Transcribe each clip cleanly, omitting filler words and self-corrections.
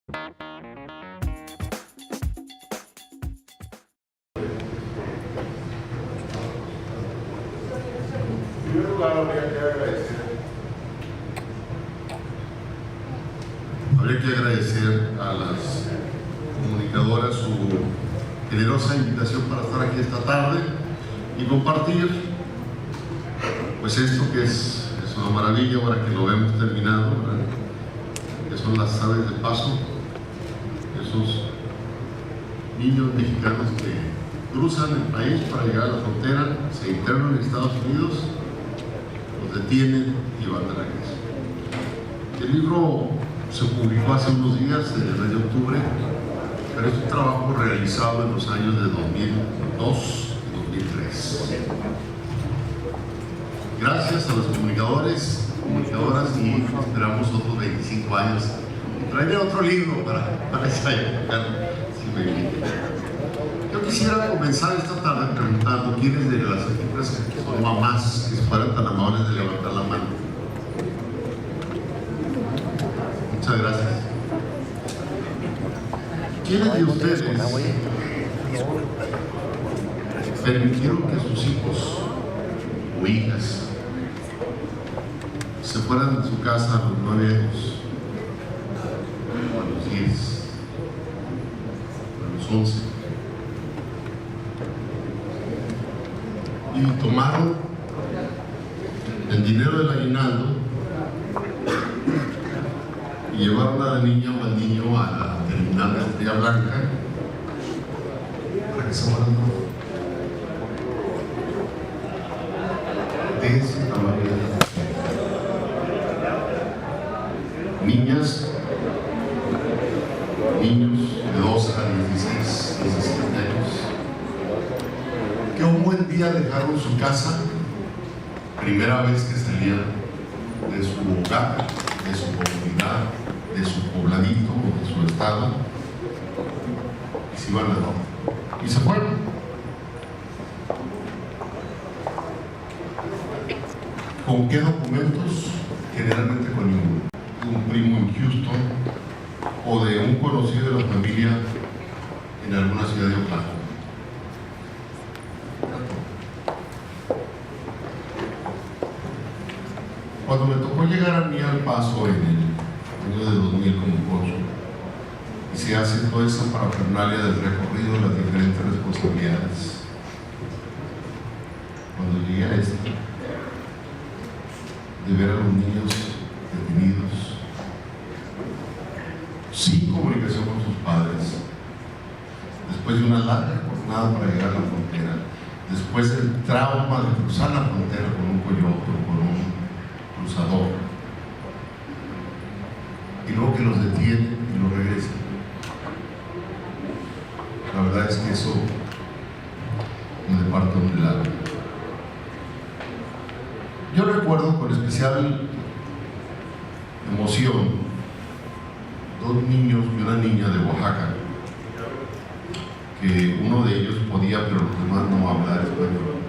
primer lugar, habría que agradecer a las comunicadoras su generosa invitación para estar aquí esta tarde y compartir pues esto que es una maravilla ahora que lo vemos terminado, ¿verdad? Que son las aves de paso, esos niños mexicanos que cruzan el país para llegar a la frontera, se internan en Estados Unidos, los detienen y van de regreso. El libro se publicó hace unos días, en el mes de octubre, pero es un trabajo realizado en los años de 2002 y 2003. Gracias a los comunicadores, comunicadoras, y esperamos otros 25 años. Traeré otro libro para esa época, si me invitan. Yo quisiera comenzar esta tarde preguntando quiénes de las figuras que son mamás que fueran tan amables de levantar la mano. Muchas gracias. ¿Quiénes de ustedes permitieron que sus hijos o hijas se fueran de su casa a los 9 años, a los 10, a los 11? Y tomaron el dinero del aguinaldo y llevaron a la niña o al niño a la terminal de Estrella Blanca para que se fueran de ese tamaño. Niñas, niños de 12 a 16, 17 años, que un buen día dejaron su casa, primera vez que salían de su hogar, de su comunidad, de su pobladito o de su estado, y se iban a norte. Y se fueron. ¿Con qué documentos? Generalmente con ninguno. Un primo en Houston o de un conocido de la familia en alguna ciudad de Oklahoma. Cuando me tocó llegar a mí al Paso en el año de 2000 como cónsul y se hace toda esa parafernalia del recorrido de las diferentes responsabilidades, cuando llegué a esto, de ver a los niños detenidos, sin comunicación con sus padres, después de una larga jornada para llegar a la frontera, después del trauma de cruzar la frontera con un coyote o con un cruzador, y luego que los detienen y los regresan. La verdad es que eso me departa un helado. Yo recuerdo con especial emoción 2 niños y una niña de Oaxaca, que uno de ellos podía, pero los demás no hablar español,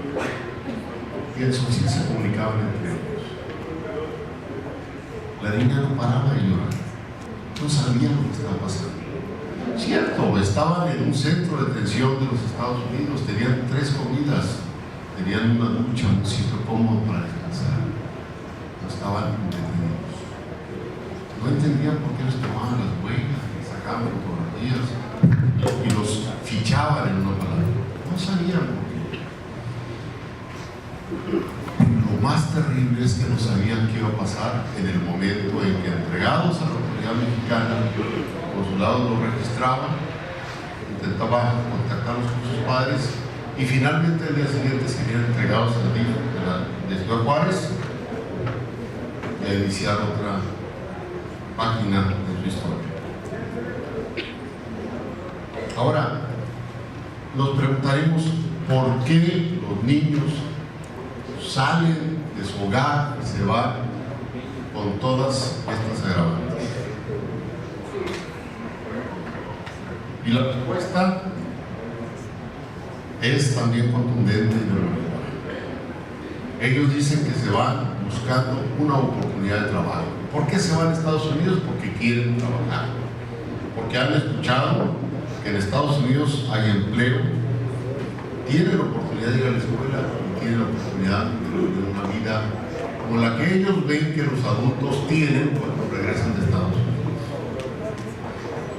y eso sí se comunicaban entre ellos. La niña no paraba de llorar, no sabía lo que estaba pasando. Cierto, estaban en un centro de detención de los Estados Unidos, tenían 3 comidas, tenían una ducha, un sitio cómodo para descansar, no estaban detenidos. No entendían por qué les tomaban las huellas, les sacaban fotografías y los fichaban en una palabra. No sabían por qué. Lo más terrible es que no sabían qué iba a pasar en el momento en que, entregados a la autoridad mexicana, el consulado los registraba, intentaba contactarlos con sus padres y finalmente el día siguiente serían entregados al DIF de Ciudad Juárez y a iniciar otra página de su historia. Ahora, nos preguntaremos por qué los niños salen de su hogar y se van con todas estas agravantes. Y la respuesta es también contundente y no. Ellos dicen que se van buscando una oportunidad de trabajo. ¿Por qué se van a Estados Unidos? Porque quieren trabajar. que han escuchado que en Estados Unidos hay empleo, tienen la oportunidad de ir a la escuela y tienen la oportunidad de vivir una vida como la que ellos ven que los adultos tienen cuando regresan de Estados Unidos.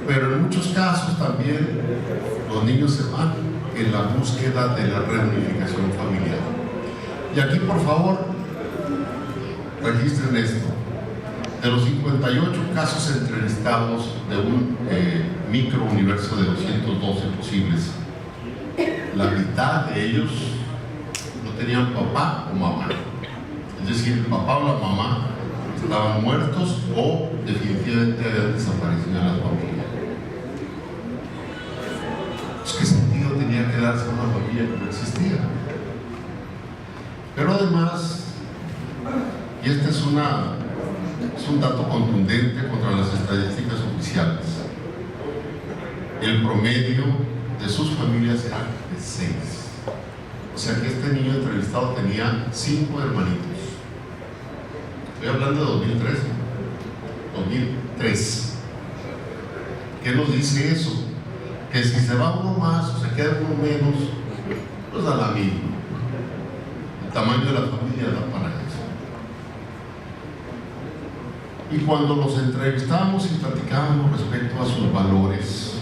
Pero en muchos casos también los niños se van en la búsqueda de la reunificación familiar. Y aquí, por favor, registren esto. De los 58 casos entrevistados de un microuniverso de 212 posibles, la mitad de ellos no tenían papá o mamá. Es decir, el papá o la mamá estaban muertos o definitivamente habían desaparecido en la familia. Pues, ¿qué sentido tenía quedarse en una familia que no existía? Pero además, y este es un dato contundente contra las estadísticas oficiales, el promedio de sus familias era de 6. O sea que este niño entrevistado tenía 5 hermanitos. Estoy hablando de 2013, 2003. ¿Qué nos dice eso? Que si se va uno más o se queda uno menos, pues da la misma. El tamaño de la familia da para eso. Y cuando los entrevistábamos y platicábamos respecto a sus valores,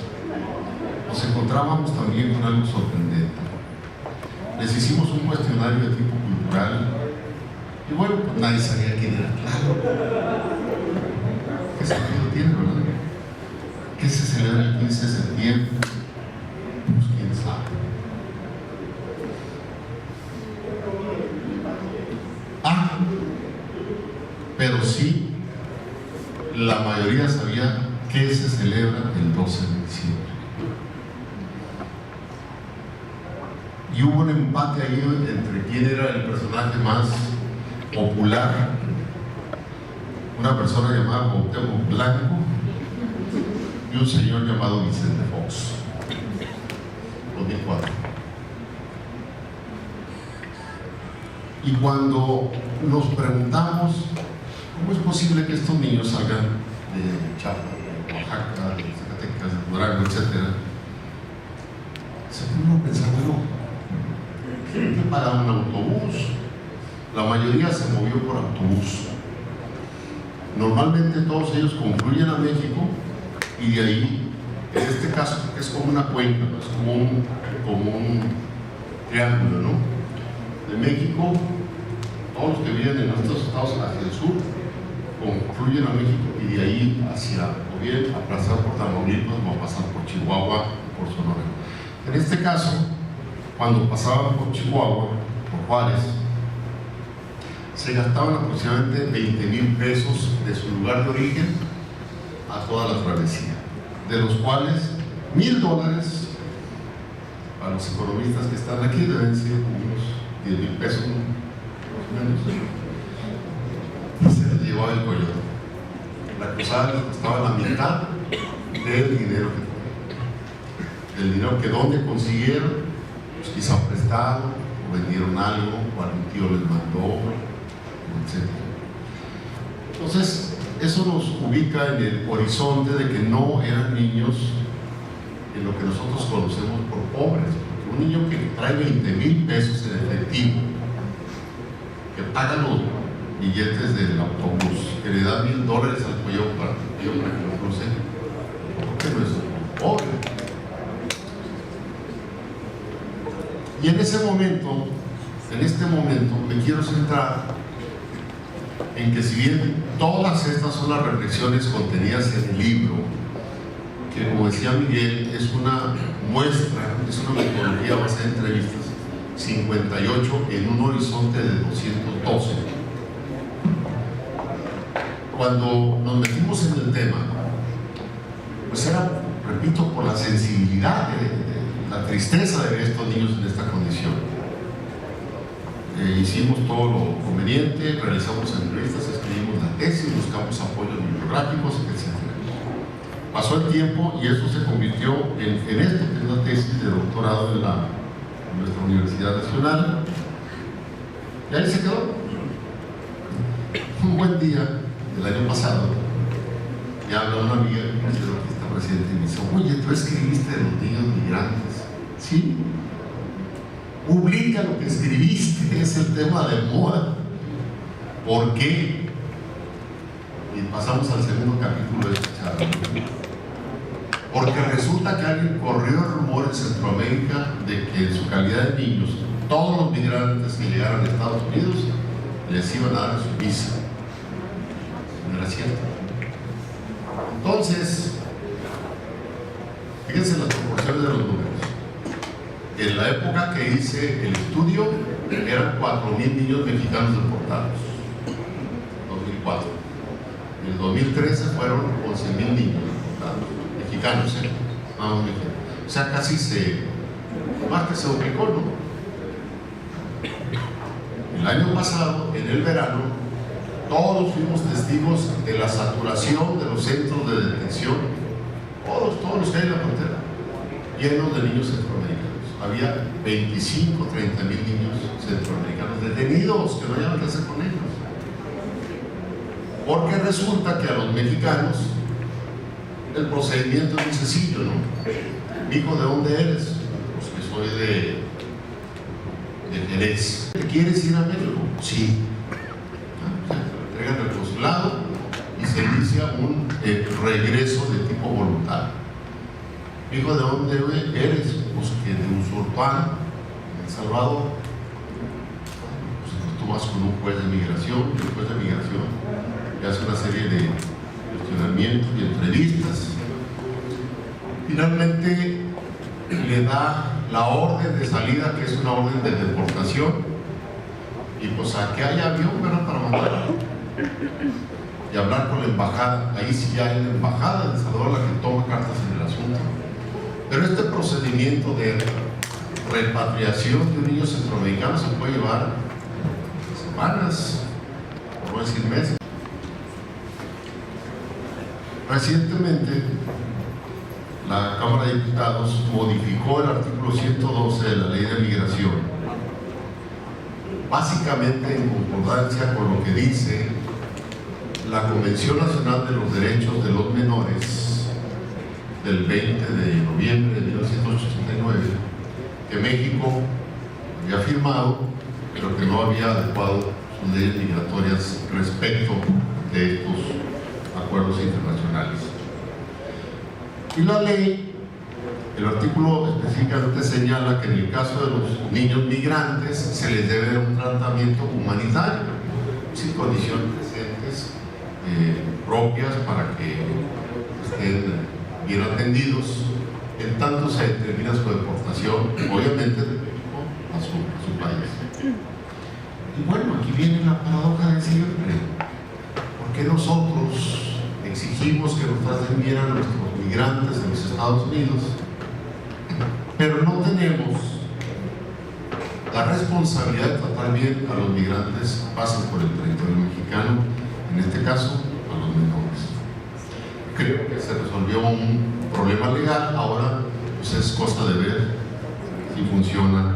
nos encontrábamos también con algo sorprendente. Les hicimos un cuestionario de tipo cultural y bueno, pues nadie sabía quién era. Claro, ¿qué sentido tiene, verdad? ¿Qué se celebra el 15 de septiembre? Pues quién sabe. Pero sí, la mayoría sabía que se celebra el 12 de diciembre. Y hubo un empate ahí entre quién era el personaje más popular, una persona llamada Cuauhtémoc Blanco y un señor llamado Vicente Fox. 2004. Y cuando nos preguntamos ¿cómo es posible que estos niños salgan de Chiapas, de Oaxaca, de Zacatecas, de Durango, etcétera? Se uno pensar, bueno, ¿quién paga un autobús? La mayoría se movió por autobús. Normalmente todos ellos confluyen a México y de ahí, en este caso, es como una cuenca, ¿no? Es como un triángulo, ¿no? De México, todos los que viven en nuestros estados hacia el sur confluyen a México y de ahí hacia, o bien a pasar por Tamaulipas o a pasar por Chihuahua o por Sonora. En este caso, cuando pasaban por Chihuahua, por Juárez, se gastaban aproximadamente 20,000 pesos de su lugar de origen a toda la travesía, de los cuales $1,000 para los economistas que están aquí deben ser unos 10,000 pesos, más o menos. Y se les llevaba el coyote. La cruzada les costaba la mitad del dinero que tenían. El dinero que donde consiguieron, pues quizá prestado, o vendieron algo, o algún tío les mandó, etc. Entonces, eso nos ubica en el horizonte de que no eran niños en lo que nosotros conocemos por pobres. Porque un niño que trae 20,000 pesos en efectivo, que paga los billetes del autobús, que le da $1,000 al cuello para que lo cruce, porque no es pobre. Y en este momento me quiero centrar en que si bien todas estas son las reflexiones contenidas en el libro, que como decía Miguel, es una muestra, es una metodología basada en entrevistas, 58 en un horizonte de 212. Cuando nos metimos en el tema, pues era, repito, por la sensibilidad, la tristeza de ver a estos niños en esta condición. Hicimos todo lo conveniente, realizamos entrevistas, escribimos la tesis, buscamos apoyos bibliográficos, etc. Pasó el tiempo y eso se convirtió en esto, que es la tesis de doctorado en nuestra Universidad Nacional. Y ahí se quedó. Un buen día, el año pasado, me habla una amiga que es de la que está presidente y me dice: oye, tú escribiste de los niños migrantes. Sí, publica lo que escribiste, es el tema de moda. ¿Por qué? Y pasamos al segundo capítulo de esta charla. Porque resulta que alguien corrió el rumor en Centroamérica de que en su calidad de niños, todos los migrantes que llegaran a Estados Unidos les iban a dar su visa. No era cierto. Entonces, fíjense las proporciones de los números. En la época que hice el estudio, eran 4,000 niños mexicanos deportados. 2004. En el 2013 fueron 11,000 niños deportados. Mexicanos, no mexicanos. O sea, casi más que se duplicó, ¿no? El año pasado, en el verano, todos fuimos testigos de la saturación de los centros de detención, todos los que hay en la frontera, llenos de niños centroamericanos. Había 25, 30 mil niños centroamericanos detenidos que no hallaban qué hacer con ellos. Porque resulta que a los mexicanos el procedimiento es muy sencillo, ¿no? Hijo, ¿de dónde eres? Pues que soy de Jerez. ¿Quieres ir a México? Sí. Se entregan al consulado y se inicia un regreso de tipo voluntario. Hijo, ¿de dónde eres? Pues que de Usulután, en El Salvador. Pues tú vas con un juez de migración, y el juez de migración que hace una serie de cuestionamientos y entrevistas. Finalmente le da la orden de salida, que es una orden de deportación, y pues a que haya avión, ¿verdad?, para mandar y hablar con la embajada. Ahí sí ya hay la embajada de El Salvador la que toma cartas en el asunto. Pero este procedimiento de repatriación de un niño centroamericano se puede llevar semanas, por no decir meses. Recientemente, la Cámara de Diputados modificó el artículo 112 de la Ley de Migración, básicamente en concordancia con lo que dice la Convención Nacional de los Derechos de los Menores del 20 de noviembre de 1989, que México había firmado, pero que no había adecuado sus leyes migratorias respecto de estos acuerdos internacionales. Y la ley, el artículo específicamente señala que en el caso de los niños migrantes se les debe dar un tratamiento humanitario, sin condiciones decentes propias para que estén bien atendidos, en tanto se determina su deportación, obviamente de México a su país. Y bueno, aquí viene la paradoja de siempre. ¿Por qué nosotros exigimos que nos traten bien a nuestros migrantes en los Estados Unidos, pero no tenemos la responsabilidad de tratar bien a los migrantes que pasan por el territorio mexicano, en este caso a los menores? Creo que se resolvió un problema legal, ahora pues es cosa de ver si funciona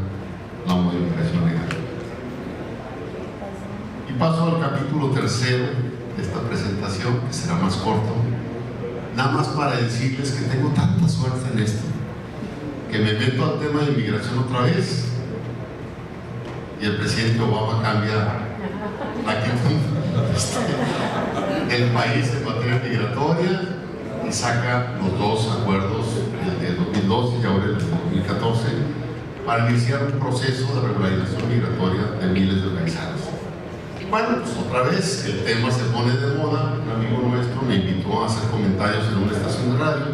la modificación legal. Y paso al capítulo tercero de esta presentación, que será más corto, nada más para decirles que tengo tanta suerte en esto, que me meto al tema de inmigración otra vez y el presidente Obama cambia la actitud del país en materia migratoria y saca los dos acuerdos, el de 2012 y ahora el de 2014, para iniciar un proceso de regularización migratoria de miles de paisanos. Bueno, pues otra vez el tema se pone de moda. Un amigo nuestro me invitó a hacer comentarios en una estación de radio.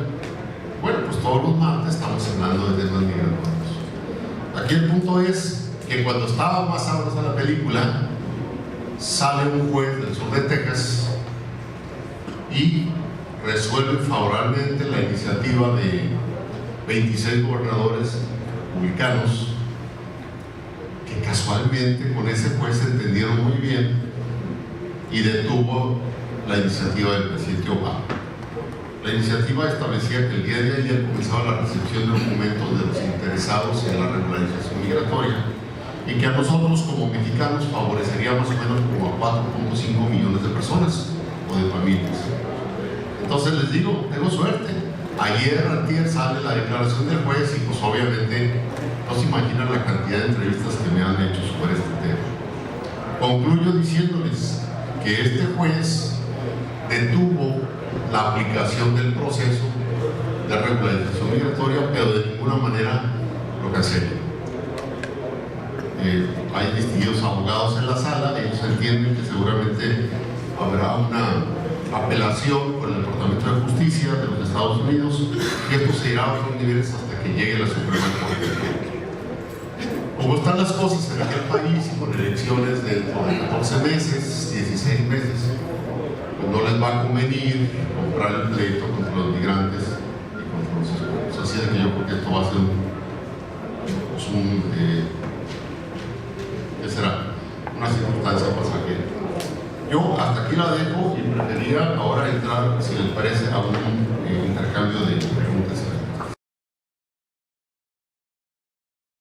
Bueno, pues todos los martes estamos hablando de temas migratorios. Aquí el punto es que cuando estaba más sabrosa la película, sale un juez del sur de Texas y resuelve favorablemente la iniciativa de 26 gobernadores republicanos, que casualmente con ese juez se entendieron muy bien y detuvo la iniciativa del presidente Obama. La iniciativa establecía que el día de ayer comenzaba la recepción de documentos de los interesados en la regularización migratoria y que a nosotros como mexicanos favorecería más o menos como a 4,5 millones de personas o de familias. Entonces les digo, tengo suerte, Antier sale la declaración del juez y pues obviamente no se imaginan la cantidad de entrevistas que me han hecho sobre este tema. Concluyo diciéndoles que este juez detuvo la aplicación del proceso de regularización migratoria, pero de ninguna manera lo cancela. Hay distinguidos abogados en la sala, ellos entienden que seguramente habrá una apelación por el Departamento de Justicia de los Estados Unidos y esto se irá a otros niveles hasta que llegue la Suprema Corte. Como están las cosas en aquel país y con elecciones dentro de 14 meses, 16 meses, pues no les va a convenir comprar el pleito contra los migrantes y contra los esclavos. Así es que yo creo que esto va a ser ¿qué será? Una circunstancia pasajera. Yo hasta aquí la dejo y preferiría ahora entrar, si les parece, a un